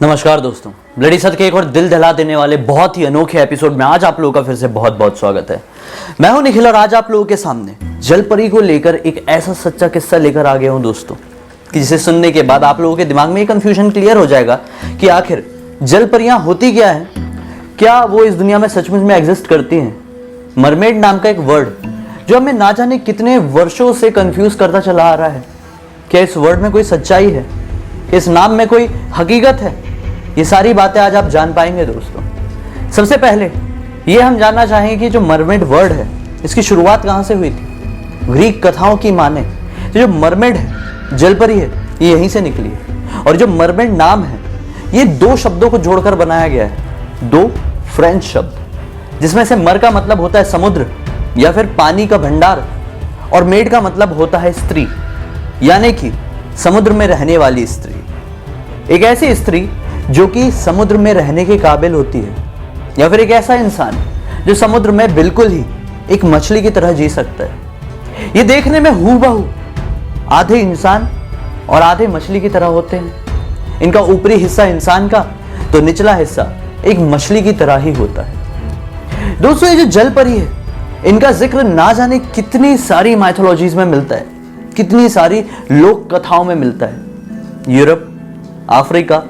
नमस्कार दोस्तों, ब्लडी सत के एक और दिल दहला देने वाले बहुत ही अनोखे एपिसोड में आज आप लोगों का फिर से बहुत बहुत स्वागत है। मैं हूं निखिल और आज आप लोगों के सामने जलपरी को लेकर एक ऐसा सच्चा किस्सा लेकर आ गया हूं दोस्तों कि जिसे सुनने के बाद आप लोगों के दिमाग में ये कंफ्यूजन क्लियर हो जाएगा कि आखिर जलपरियां होती क्या है, क्या वो इस दुनिया में सचमुच में एग्जिस्ट करती हैं। मरमेड नाम का एक वर्ड जो हमें ना जाने कितने वर्षों से कंफ्यूज करता चला आ रहा है, क्या इस वर्ड में कोई सच्चाई है, इस नाम में कोई हकीकत है, ये सारी बातें आज आप जान पाएंगे दोस्तों। सबसे पहले ये हम जानना चाहेंगे कि जो मरमेड वर्ड है इसकी शुरुआत कहाँ से हुई थी। ग्रीक कथाओं की माने तो जो मरमेड है, जलपरी है, ये यहीं से निकली है। और जो मरमेड नाम है ये दो शब्दों को जोड़कर बनाया गया है, दो फ्रेंच शब्द, जिसमें से मर का मतलब होता है समुद्र या फिर पानी का भंडार और मेड का मतलब होता है स्त्री, यानी कि समुद्र में रहने वाली स्त्री। एक ऐसी स्त्री जो कि समुद्र में रहने के काबिल होती है, या फिर एक ऐसा इंसान जो समुद्र में बिल्कुल ही एक मछली की तरह जी सकता है। ये देखने में हूबहू आधे इंसान और आधे मछली की तरह होते हैं। इनका ऊपरी हिस्सा इंसान का तो निचला हिस्सा एक मछली की तरह ही होता है। दोस्तों, ये जो जलपरी है इनका जिक्र ना जाने कितनी सारी माइथोलॉजीज में मिलता है, कितनी सारी लोक कथाओं में मिलता है। यूरोप, अफ्रीका,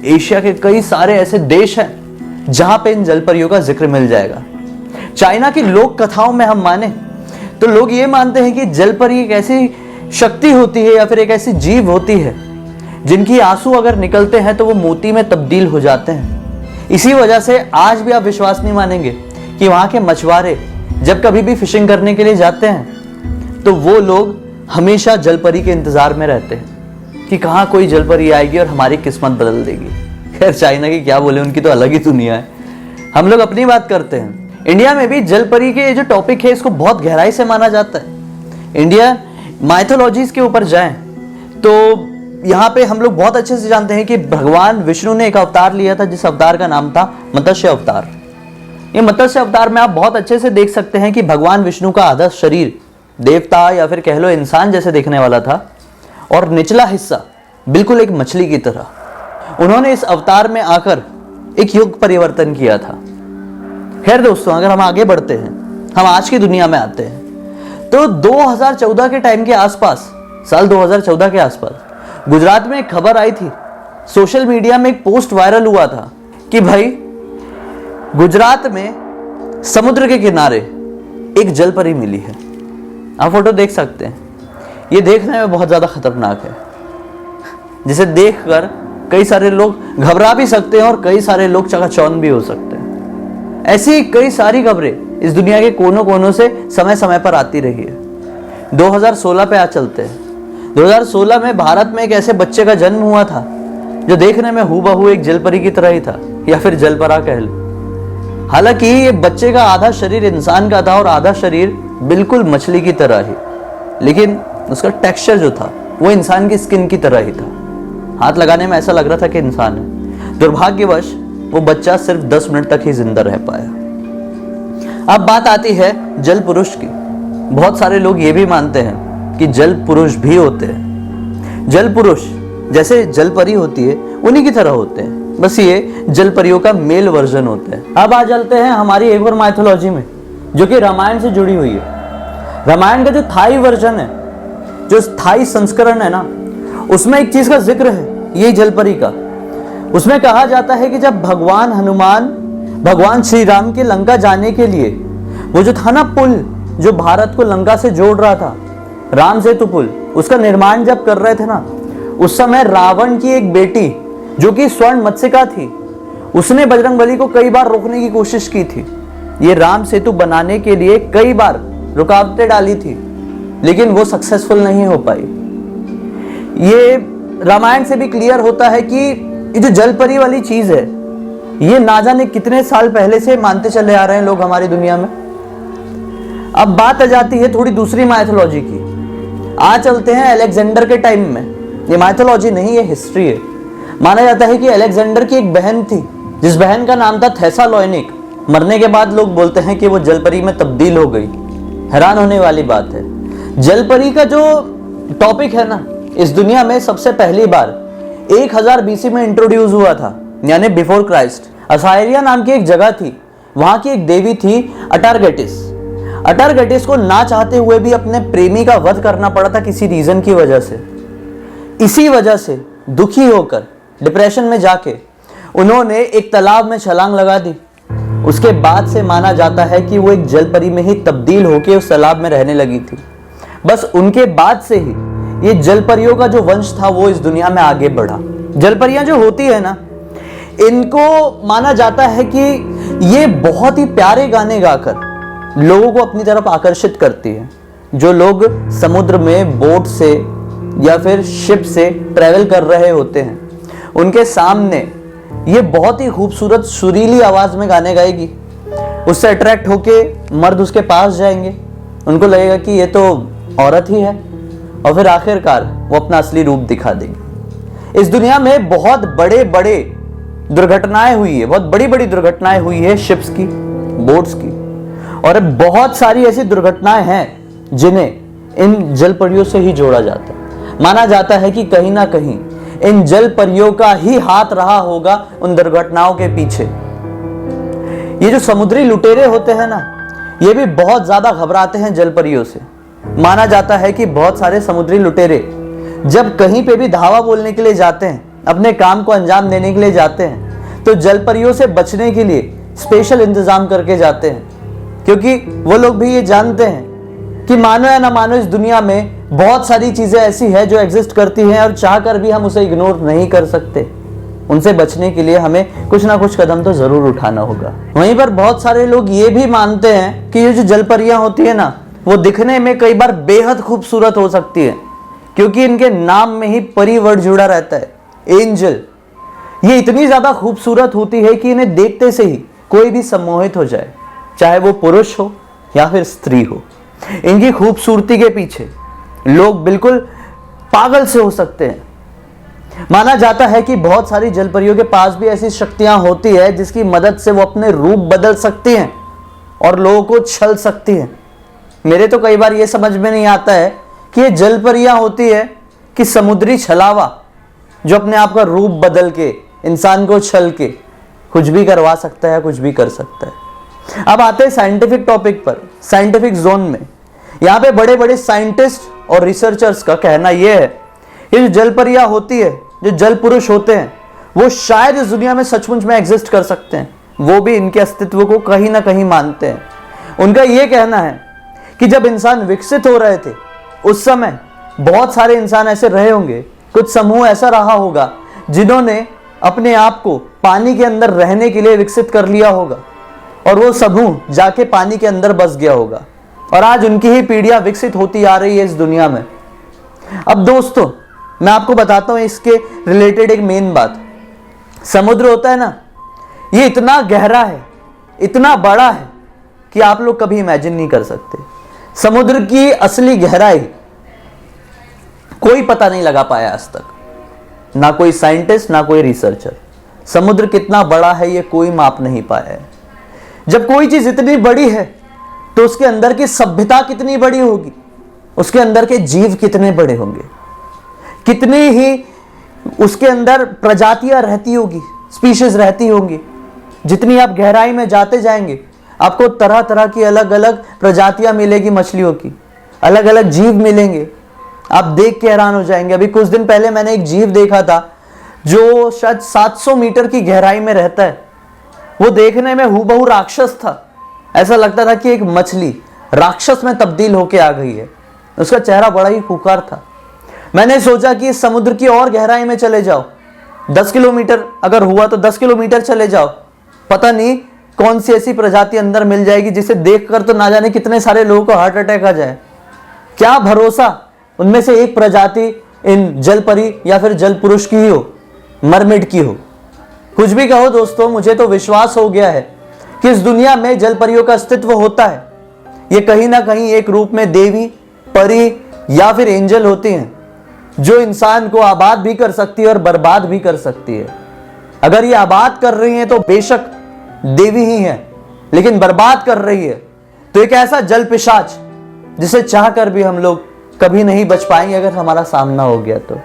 एशिया के कई सारे ऐसे देश हैं जहां पे इन जलपरियों का जिक्र मिल जाएगा। चाइना की लोक कथाओं में हम माने तो लोग ये मानते हैं कि जलपरी एक ऐसी शक्ति होती है या फिर एक ऐसी जीव होती है जिनकी आंसू अगर निकलते हैं तो वो मोती में तब्दील हो जाते हैं। इसी वजह से आज भी आप विश्वास नहीं मानेंगे कि वहां के मछुआरे जब कभी भी फिशिंग करने के लिए जाते हैं तो वो लोग हमेशा जलपरी के इंतजार में रहते हैं कि कहाँ कोई जलपरी आएगी और हमारी किस्मत बदल देगी। खैर, चाइना की क्या बोले, उनकी तो अलग ही दुनिया है। हम लोग अपनी बात करते हैं। इंडिया में भी जलपरी के जो टॉपिक है इसको बहुत गहराई से माना जाता है। इंडिया माइथोलॉजीज के ऊपर जाएं तो यहाँ पे हम लोग बहुत अच्छे से जानते हैं कि भगवान विष्णु ने एक अवतार लिया था जिस अवतार का नाम था मत्स्य अवतार। ये मत्स्य अवतार में आप बहुत अच्छे से देख सकते हैं कि भगवान विष्णु का आधा शरीर देवता या फिर कह लो इंसान जैसे दिखने वाला था और निचला हिस्सा बिल्कुल एक मछली की तरह। उन्होंने इस अवतार में आकर एक युग परिवर्तन किया था। खैर दोस्तों, अगर हम आगे बढ़ते हैं, हम आज की दुनिया में आते हैं तो 2014 के टाइम के आसपास, साल 2014 के आसपास गुजरात में एक खबर आई थी, सोशल मीडिया में एक पोस्ट वायरल हुआ था कि भाई गुजरात में समुद्र के किनारे एक जलपरी मिली है। आप फोटो देख सकते हैं। ये देखने में बहुत ज्यादा खतरनाक है, जिसे देखकर कई सारे लोग घबरा भी सकते हैं और कई सारे लोग चकाचौंध भी हो सकते हैं। ऐसी कई सारी खबरें इस दुनिया के कोनों कोनों से समय समय पर आती रही है। 2016 पे आ चलते हैं। 2016 में भारत में एक ऐसे बच्चे का जन्म हुआ था जो देखने में हूबहू एक जलपरी की तरह ही था, या फिर जलपरा कह लो। हालांकि ये बच्चे का आधा शरीर इंसान का था और आधा शरीर बिल्कुल मछली की तरह ही, लेकिन उसका टेक्सचर जो था वो इंसान की स्किन की तरह ही था। हाथ लगाने में ऐसा लग रहा था कि इंसान है। दुर्भाग्यवश वो बच्चा सिर्फ 10 मिनट तक ही जिंदा रह पाया। अब बात आती है जल पुरुष की। बहुत सारे लोग ये भी मानते हैं कि जल पुरुष भी होते हैं। जल पुरुष जैसे जलपरी होती है उन्हीं की तरह होते हैं, बस ये जलपरियों का मेल वर्जन होते हैं। अब आ चलते हैं हमारी एक और माइथोलॉजी में जो कि रामायण से जुड़ी हुई है। रामायण का जो थाई वर्जन है, जो स्थायी संस्करण है ना, उसमें एक चीज का जिक्र है, यही जलपरी का। उसमें कहा जाता है कि जब भगवान हनुमान भगवान श्री राम के लंका जाने के लिए वो जो था ना पुल जो भारत को लंका से जोड़ रहा था, राम सेतु पुल, उसका निर्माण जब कर रहे थे ना, उस समय रावण की एक बेटी जो कि स्वर्ण मत्स्यिका थी, उसने बजरंगबली को कई बार रोकने की कोशिश की थी। ये राम सेतु बनाने के लिए कई बार रुकावटें डाली थी, लेकिन वो सक्सेसफुल नहीं हो पाई। ये रामायण से भी क्लियर होता है कि ये जो जलपरी वाली चीज है ये ना जाने कितने साल पहले से मानते चले आ रहे हैं लोग हमारी दुनिया में। अब बात आ जाती है थोड़ी दूसरी माइथोलॉजी की। आ चलते हैं अलेक्जेंडर के टाइम में। ये माइथोलॉजी नहीं, ये हिस्ट्री है। माना जाता है कि अलेक्जेंडर की एक बहन थी जिस बहन का नाम था थेसालोनिक। मरने के बाद लोग बोलते हैं कि वो जलपरी में तब्दील हो गई। हैरान होने वाली बात है। जलपरी का जो टॉपिक है ना, इस दुनिया में सबसे पहली बार 1000 BC में इंट्रोड्यूस हुआ था, यानी बिफोर क्राइस्ट। असायरिया नाम की एक जगह थी, वहां की एक देवी थी अटारगेटिस। अटारगेटिस को ना चाहते हुए भी अपने प्रेमी का वध करना पड़ा था किसी रीजन की वजह से। इसी वजह से दुखी होकर डिप्रेशन में जाके उन्होंने एक तालाब में छलांग लगा दी। उसके बाद से माना जाता है कि वो एक जलपरी में ही तब्दील होकर उस तालाब में रहने लगी थी। बस उनके बाद से ही ये जलपरियों का जो वंश था वो इस दुनिया में आगे बढ़ा। जलपरियां जो होती है ना, इनको माना जाता है कि ये बहुत ही प्यारे गाने गाकर लोगों को अपनी तरफ आकर्षित करती है। जो लोग समुद्र में बोट से या फिर शिप से ट्रेवल कर रहे होते हैं, उनके सामने ये बहुत ही खूबसूरत सुरीली आवाज में गाने गाएगी। उससे अट्रैक्ट होके मर्द उसके पास जाएंगे, उनको लगेगा कि ये तो औरत ही है, और फिर आखिरकार वो अपना असली रूप दिखा देगी। इस दुनिया में बहुत बड़े बड़े दुर्घटनाएं हुई है, बहुत बड़ी बड़ी दुर्घटनाएं हुई है शिप्स की, बोट्स की, और बहुत सारी ऐसी दुर्घटनाएं हैं जिन्हें इन जलपरियों से ही जोड़ा जाता है। माना जाता है कि कहीं ना कहीं इन जलपरियों का ही हाथ रहा होगा उन दुर्घटनाओं के पीछे। ये जो समुद्री लुटेरे होते हैं ना, ये भी बहुत ज्यादा घबराते हैं जलपरियों से। माना जाता है कि बहुत सारे समुद्री लुटेरे जब कहीं पे भी धावा बोलने के लिए जाते हैं, अपने काम को अंजाम देने के लिए जाते हैं, तो जलपरियों से बचने के लिए स्पेशल इंतजाम करके जाते हैं। क्योंकि वो लोग भी ये जानते हैं कि मानो या ना मानो इस दुनिया में बहुत सारी चीजें ऐसी है जो एग्जिस्ट करती हैं और चाहकर भी हम उसे इग्नोर नहीं कर सकते। उनसे बचने के लिए हमें कुछ ना कुछ कदम तो जरूर उठाना होगा। वहीं पर बहुत सारे लोग ये भी मानते हैं कि ये जो जलपरियां होती है ना, वो दिखने में कई बार बेहद खूबसूरत हो सकती है, क्योंकि इनके नाम में ही परी वर्ड जुड़ा रहता है, एंजल। ये इतनी ज्यादा खूबसूरत होती है कि इन्हें देखते से ही कोई भी सम्मोहित हो जाए, चाहे वो पुरुष हो या फिर स्त्री हो। इनकी खूबसूरती के पीछे लोग बिल्कुल पागल से हो सकते हैं। माना जाता है कि बहुत सारी जलपरियों के पास भी ऐसी शक्तियां होती है जिसकी मदद से वो अपने रूप बदल सकती हैं और लोगों को छल सकती हैं। मेरे तो कई बार ये समझ में नहीं आता है कि ये जलपरियां होती है कि समुद्री छलावा जो अपने आप का रूप बदल के इंसान को छल के कुछ भी करवा सकता है, कुछ भी कर सकता है। अब आते हैं साइंटिफिक टॉपिक पर, साइंटिफिक जोन में। यहाँ पे बड़े बड़े साइंटिस्ट और रिसर्चर्स का कहना यह है, ये जो जलपरियां होती है, जो जल पुरुष होते हैं, वो शायद इस दुनिया में सचमुच में एग्जिस्ट कर सकते हैं। वो भी इनके अस्तित्व को कहीं ना कहीं मानते हैं। उनका यह कहना है कि जब इंसान विकसित हो रहे थे उस समय बहुत सारे इंसान ऐसे रहे होंगे, कुछ समूह ऐसा रहा होगा जिन्होंने अपने आप को पानी के अंदर रहने के लिए विकसित कर लिया होगा, और वो समूह जाके पानी के अंदर बस गया होगा, और आज उनकी ही पीढ़ियां विकसित होती आ रही है इस दुनिया में। अब दोस्तों, मैं आपको बताता हूं इसके रिलेटेड एक मेन बात। समुद्र होता है ना, ये इतना गहरा है, इतना बड़ा है कि आप लोग कभी इमेजिन नहीं कर सकते। समुद्र की असली गहराई कोई पता नहीं लगा पाया आज तक, ना कोई साइंटिस्ट ना कोई रिसर्चर। समुद्र कितना बड़ा है ये कोई माप नहीं पाया है। जब कोई चीज इतनी बड़ी है तो उसके अंदर की सभ्यता कितनी बड़ी होगी, उसके अंदर के जीव कितने बड़े होंगे, कितनी ही उसके अंदर प्रजातियां रहती होगी, स्पीशीज रहती होंगी। जितनी आप गहराई में जाते जाएंगे आपको तरह तरह की अलग अलग प्रजातियां मिलेगी, मछलियों की अलग अलग जीव मिलेंगे। आप देख के हैरान हो जाएंगे। अभी कुछ दिन पहले मैंने एक जीव देखा था जो शायद 700 मीटर की गहराई में रहता है। वो देखने में हूबहू राक्षस था। ऐसा लगता था कि एक मछली राक्षस में तब्दील होके आ गई है। उसका चेहरा बड़ा ही खूंखार था। मैंने सोचा कि इस समुद्र की और गहराई में चले जाओ, 10 किलोमीटर अगर हुआ तो 10 किलोमीटर चले जाओ, पता नहीं कौन सी ऐसी प्रजाति अंदर मिल जाएगी जिसे देखकर तो ना जाने कितने सारे लोगों को हार्ट अटैक आ जाए। क्या भरोसा उनमें से एक प्रजाति इन जलपरी या फिर जल पुरुष की ही हो, मरमेड की हो। कुछ भी कहो दोस्तों, मुझे तो विश्वास हो गया है कि इस दुनिया में जलपरियों का अस्तित्व होता है। ये कहीं ना कहीं एक रूप में देवी, परी या फिर एंजल होती हैं, जो इंसान को आबाद भी कर सकती है और बर्बाद भी कर सकती है। अगर ये आबाद कर रही हैं तो बेशक देवी ही है, लेकिन बर्बाद कर रही है तो एक ऐसा जल पिशाच जिसे चाहकर भी हम लोग कभी नहीं बच पाएंगे अगर हमारा सामना हो गया तो।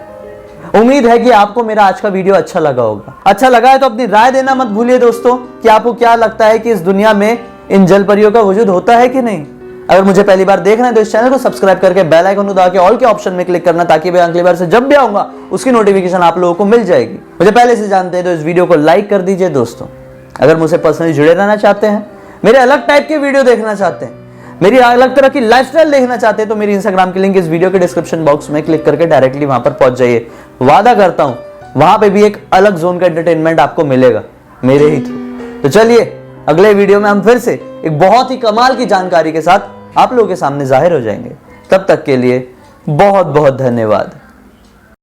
उम्मीद है कि आपको मेरा आज का वीडियो अच्छा लगा होगा। अच्छा लगा है तो अपनी राय देना मत भूलिए दोस्तों कि आपको क्या लगता है कि इस दुनिया में इन जल परियों का वजूद होता है कि नहीं। अगर मुझे पहली बार देखना है तो इस चैनल को सब्सक्राइब करके बेल आइकन दबा के ऑल के ऑप्शन में क्लिक करना, ताकि मैं अगली बार से जब भी आऊंगा उसकी नोटिफिकेशन आप लोगों को मिल जाएगी। मुझे पहले से जानते हैं तो इस वीडियो को लाइक कर दीजिए दोस्तों। अगर मुझसे पर्सनली जुड़े रहना चाहते हैं, मेरे अलग टाइप के वीडियो देखना चाहते हैं, मेरी अलग तरह की लाइफस्टाइल देखना चाहते हैं, तो मेरी इंस्टाग्राम की लिंक इस वीडियो के डिस्क्रिप्शन बॉक्स में क्लिक करके डायरेक्टली वहां पर पहुंच जाइए। वादा करता हूं वहां पे भी एक अलग जोन का एंटरटेनमेंट आपको मिलेगा मेरे ही थ्रू। तो चलिए अगले वीडियो में हम फिर से एक बहुत ही कमाल की जानकारी के साथ आप लोगों के सामने जाहिर हो जाएंगे। तब तक के लिए बहुत बहुत धन्यवाद।